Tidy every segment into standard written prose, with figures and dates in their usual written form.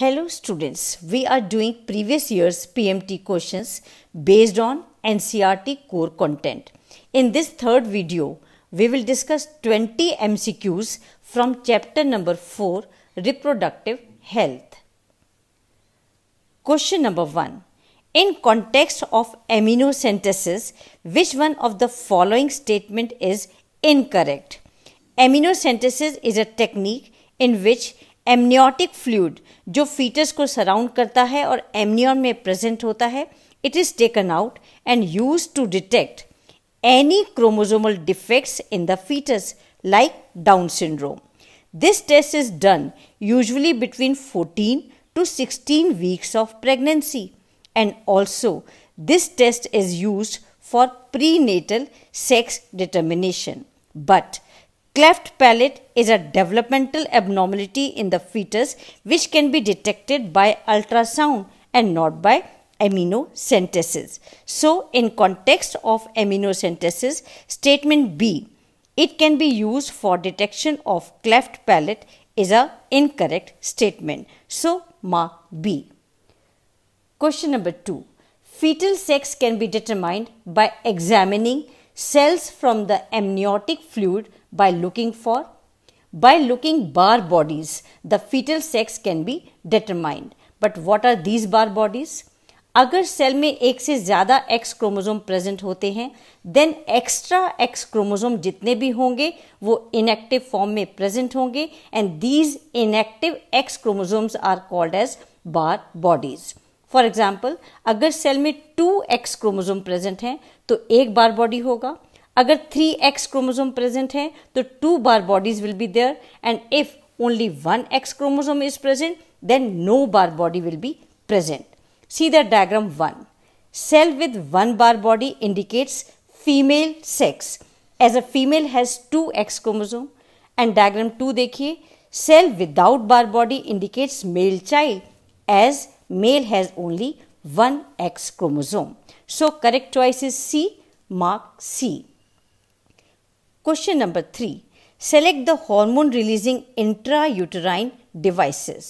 Hello students, we are doing previous year's PMT questions based on NCERT core content. In this third video, we will discuss 20 MCQs from chapter number 4, Reproductive Health. Question number 1. In context of amniocentesis, which one of the following statement is incorrect? Amniocentesis is a technique in which amniotic fluid जो foetus को surround करता है और एमनियन में present होता है, it is taken out and used to detect any chromosomal defects in the foetus like Down syndrome. This test is done usually between 14 to 16 weeks of pregnancy, and also this test is used for prenatal sex determination. But cleft palate is a developmental abnormality in the fetus which can be detected by ultrasound and not by amniocentesis. So, in context of amniocentesis, statement B, it can be used for detection of cleft palate is a incorrect statement. So, mark B. Question number 2. Fetal sex can be determined by examining cells from the amniotic fluid by looking bar bodies. The fetal sex can be determined. But what are these bar bodies? अगर cell में एक से ज़्यादा x chromosome present होते हैं, then extra x chromosome जितने भी होंगे वो इनएक्टिव फॉर्म में प्रेजेंट होंगे, and these inactive X chromosomes are called as Barr bodies. For example, अगर सेल में 2x क्रोमोसोम प्रेजेंट हैं तो एक बार बॉडी होगा. अगर 3x क्रोमोसोम प्रेजेंट है तो 2 bar bodies will be there, and if only 1x chromosome is present, then no bar body will be present. See the diagram 1. Cell with 1 bar body indicates female sex, as a female has 2x chromosome. And diagram 2 देखिए, cell without bar body indicates male child, as male has only 1x chromosome. So correct choice is C. Mark C. Question number 3. Select the hormone releasing intrauterine devices.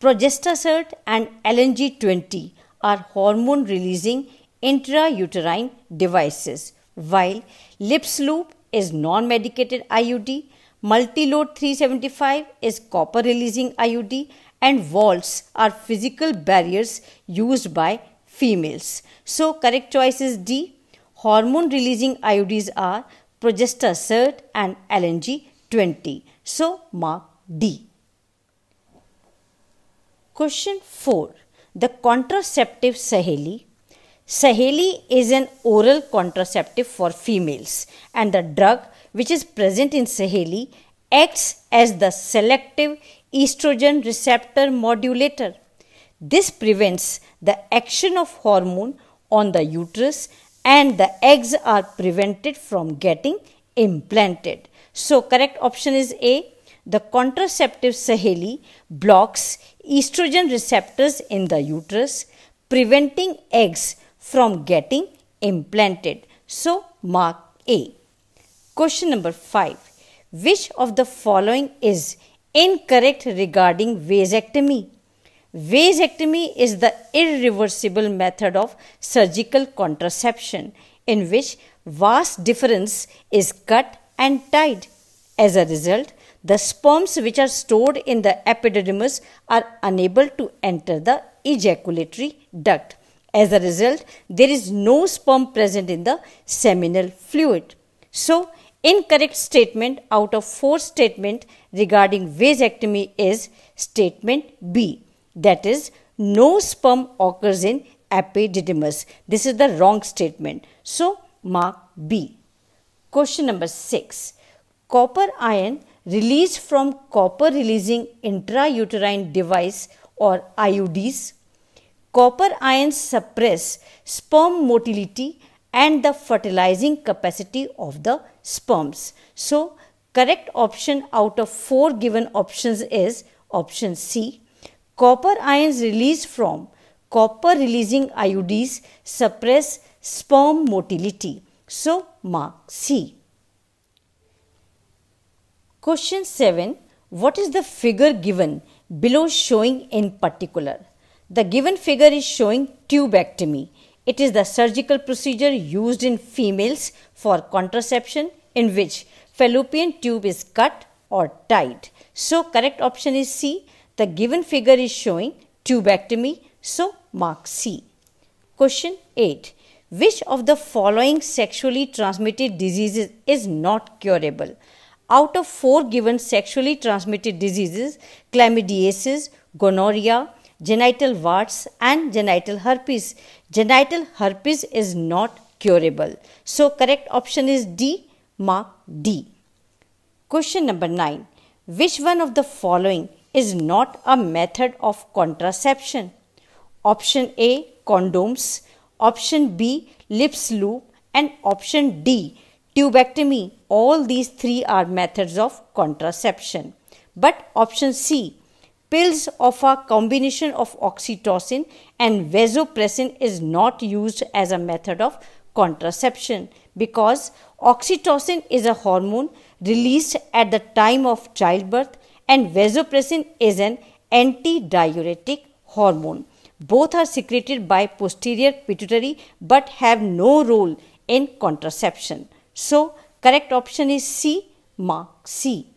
Progestasert and LNG20 are hormone releasing intrauterine devices, while Lipsloop is non-medicated IUD, Multilode 375 is copper releasing IUD, and Waltz are physical barriers used by females. So correct choice is D. Hormone releasing IUDs are Progestasert and LNG20. So mark D. Question 4. The contraceptive Saheli. Saheli is an oral contraceptive for females, and the drug which is present in Saheli acts as the selective estrogen receptor modulator. This prevents the action of hormone on the uterus, and the eggs are prevented from getting implanted. So correct option is A. The contraceptive Saheli blocks estrogen receptors in the uterus, preventing eggs from getting implanted. So mark A. Question number 5. Which of the following is incorrect regarding vasectomy? Vasectomy is the irreversible method of surgical contraception in which vas deferens is cut and tied. As a result, the sperms which are stored in the epididymis are unable to enter the ejaculatory duct. As a result, there is no sperm present in the seminal fluid. So, incorrect statement out of 4 statements regarding vasectomy is statement B. That is, no sperm occurs in epididymis. This is the wrong statement. So, mark B. Question number 6. Copper ion released from copper releasing intrauterine device or IUDs. Copper ions suppress sperm motility and the fertilizing capacity of the sperms. So, correct option out of 4 given options is option C. Copper ions released from copper releasing IUDs suppress sperm motility. So, mark C. Question 7. What is the figure given below showing in particular? The given figure is showing tubectomy. It is the surgical procedure used in females for contraception in which fallopian tube is cut or tied. So correct option is C. The given figure is showing tubectomy. So mark C. Question 8. Which of the following sexually transmitted diseases is not curable? Out of 4 given sexually transmitted diseases, chlamydiasis, gonorrhea, genital warts and genital herpes is not curable. So correct option is D. Mark D. Question number 9. Which one of the following is not a method of contraception? Option A, condoms. Option B, lips loop. And option D, tubectomy. All these 3 are methods of contraception. But option C, pills of a combination of oxytocin and vasopressin is not used as a method of contraception because oxytocin is a hormone released at the time of childbirth and vasopressin is an antidiuretic hormone. Both are secreted by posterior pituitary but have no role in contraception. So, correct option is C. Mark C.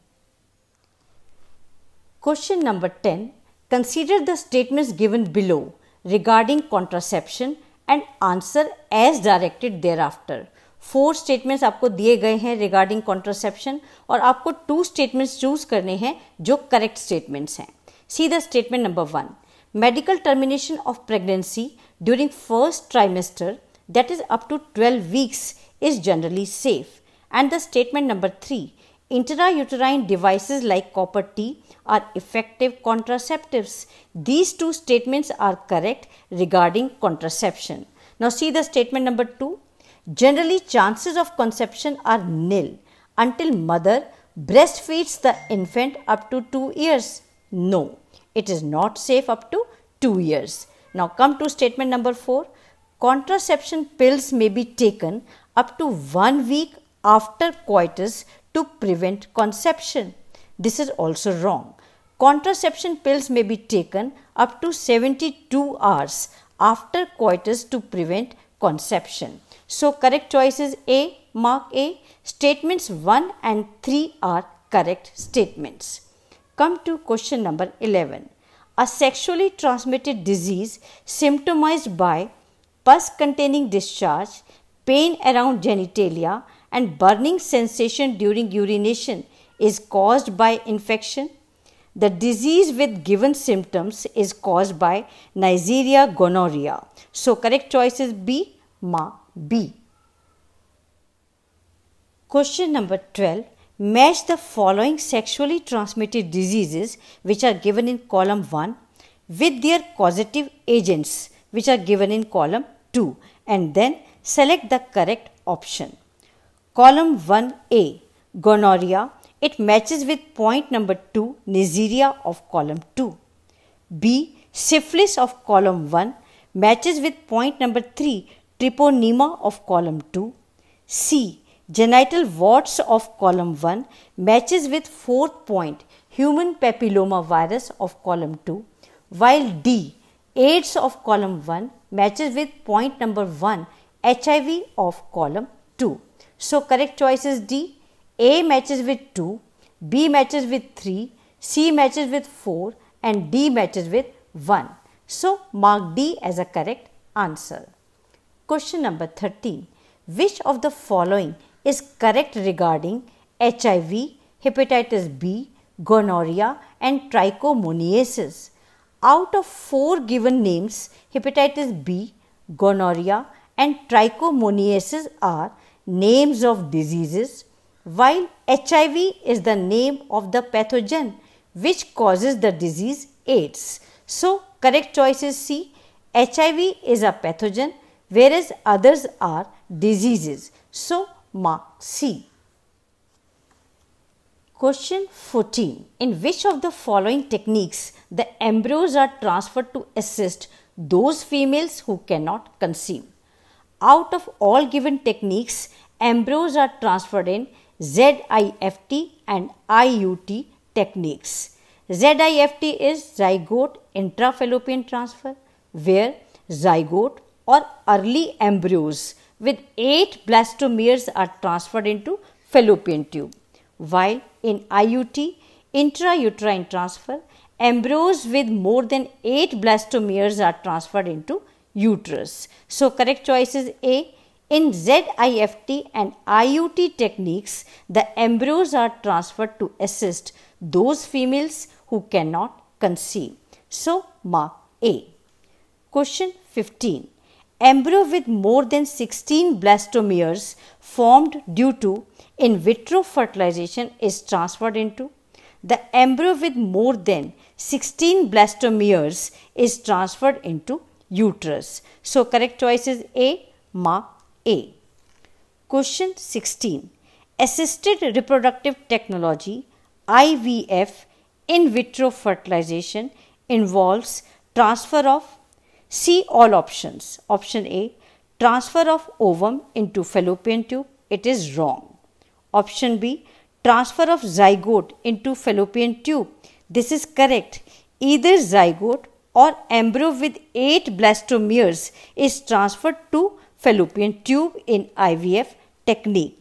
Question number 10. Consider the statements given below regarding contraception and answer as directed thereafter. 4 statements आपको दिए गए हैं regarding contraception और आपको 2 statements choose करने हैं जो correct statements हैं. See the statement number 1. Medical termination of pregnancy during first trimester, that is up to 12 weeks, is generally safe. And the statement number 3. Intrauterine devices like copper T are effective contraceptives. These 2 statements are correct regarding contraception. Now see the statement number 2. Generally, chances of conception are nil until mother breastfeeds the infant up to 2 years. No, it is not safe up to 2 years. Now come to statement number 4. Contraception pills may be taken up to 1 week after coitus to prevent conception. This is also wrong. Contraception pills may be taken up to 72 hours after coitus to prevent conception. So correct choice is A. Mark A. Statements 1 and 3 are correct statements. Come to question number 11. A sexually transmitted disease symptomized by pus containing discharge, pain around genitalia and burning sensation during urination is caused by infection. The disease with given symptoms is caused by Neisseria gonorrhea. So correct choice is B. Mark B. Question number 12. Match the following sexually transmitted diseases which are given in column 1 with their causative agents which are given in column 2 and then select the correct option. Column 1A, gonorrhea, it matches with point number 2, Neisseria of column 2. B, syphilis of column 1 matches with point number 3, Treponema of column 2. C, genital warts of column 1 matches with 4th point, human papilloma virus of column 2. While D, AIDS of column 1 matches with point number 1, HIV of column 2. So correct choice is D. A matches with 2, B matches with 3, C matches with 4 and D matches with 1. So mark D as a correct answer. Question number 13. Which of the following is correct regarding HIV, hepatitis B, gonorrhea and trichomoniasis? Out of 4 given names, hepatitis B, gonorrhea and trichomoniasis are names of diseases, while HIV is the name of the pathogen which causes the disease AIDS. So correct choice is C. HIV is a pathogen whereas others are diseases. So mark C. Question 14. In which of the following techniques the embryos are transferred to assist those females who cannot conceive? Out of all given techniques, embryos are transferred in ZIFT and IUT techniques. ZIFT is zygote intrafallopian transfer, where zygote or early embryos with 8 blastomeres are transferred into fallopian tube, while in IUT, intrauterine transfer, embryos with more than 8 blastomeres are transferred into uterus. So, correct choice is A. In ZIFT and IUT techniques, the embryos are transferred to assist those females who cannot conceive. So, mark A. Question 15. Embryo with more than 16 blastomeres formed due to in vitro fertilization is transferred into. The embryo with more than 16 blastomeres is transferred into uterus. So, correct choice is A. Mark A. Question 16. Assisted reproductive technology IVF in vitro fertilization involves transfer of, see all options. Option A, transfer of ovum into fallopian tube. It is wrong. Option B, transfer of zygote into fallopian tube. This is correct. Either zygote or embryo with 8 blastomeres is transferred to fallopian tube in IVF technique.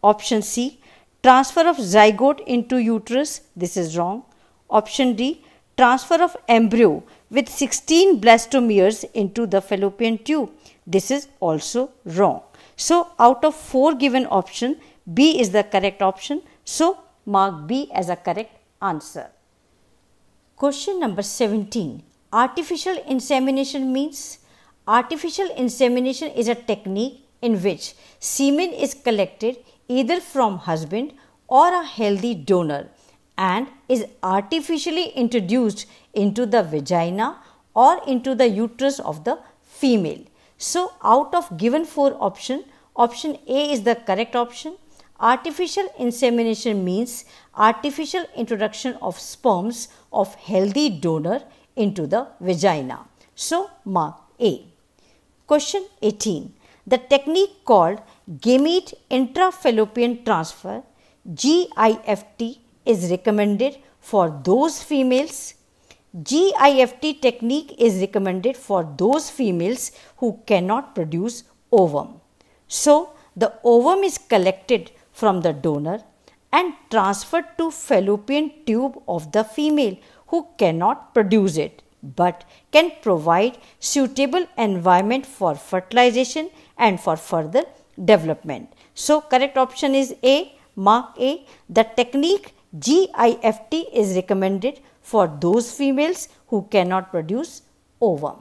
Option C, transfer of zygote into uterus. This is wrong. Option D, transfer of embryo with 16 blastomeres into the fallopian tube. This is also wrong. So, out of 4 given options, B is the correct option. So, mark B as a correct answer. Question number 17. Artificial insemination means? Artificial insemination is a technique in which semen is collected either from husband or a healthy donor and is artificially introduced into the vagina or into the uterus of the female. So, out of given 4 options, option A is the correct option. Artificial insemination means artificial introduction of sperms of healthy donor into the vagina. So, mark A. Question 18. The technique called gamete intrafallopian transfer GIFT is recommended for those females. GIFT technique is recommended for those females who cannot produce ovum. So, the ovum is collected from the donor and transferred to fallopian tube of the female who cannot produce it but can provide suitable environment for fertilization and for further development. So, correct option is A. Mark A. The technique GIFT is recommended for those females who cannot produce ovum.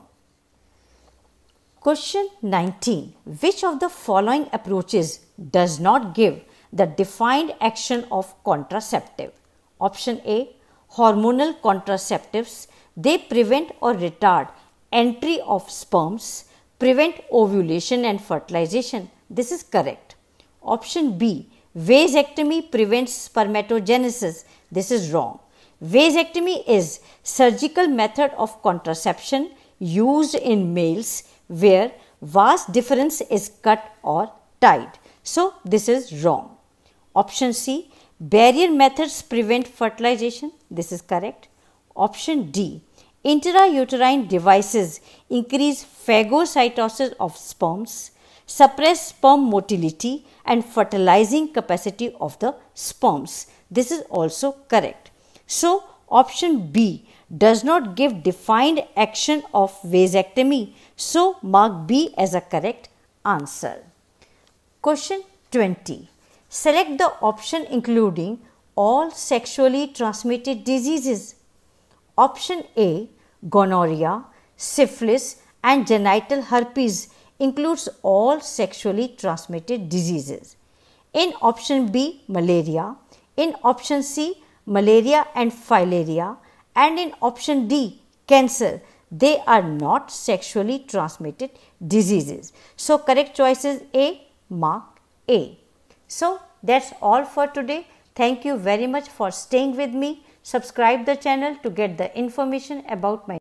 Question 19. Which of the following approaches does not give the defined action of contraceptive? Option A, hormonal contraceptives. They prevent or retard entry of sperms, prevent ovulation and fertilization. This is correct. Option B, vasectomy prevents spermatogenesis. This is wrong. Vasectomy is surgical method of contraception used in males where vas deferens is cut or tied. So, this is wrong. Option C, barrier methods prevent fertilization. This is correct. Option D, intrauterine devices increase phagocytosis of sperms, suppress sperm motility and fertilizing capacity of the sperms. This is also correct. So, option B does not give defined action of vasectomy. So, mark B as a correct answer. Question 20. Select the option including all sexually transmitted diseases. Option A, gonorrhea, syphilis and genital herpes includes all sexually transmitted diseases. In option B, malaria. In option C, malaria and filaria. And in option D, cancer. They are not sexually transmitted diseases. So, correct choice is A. Mark A. So, that's all for today. Thank you very much for staying with me. Subscribe the channel to get the information about my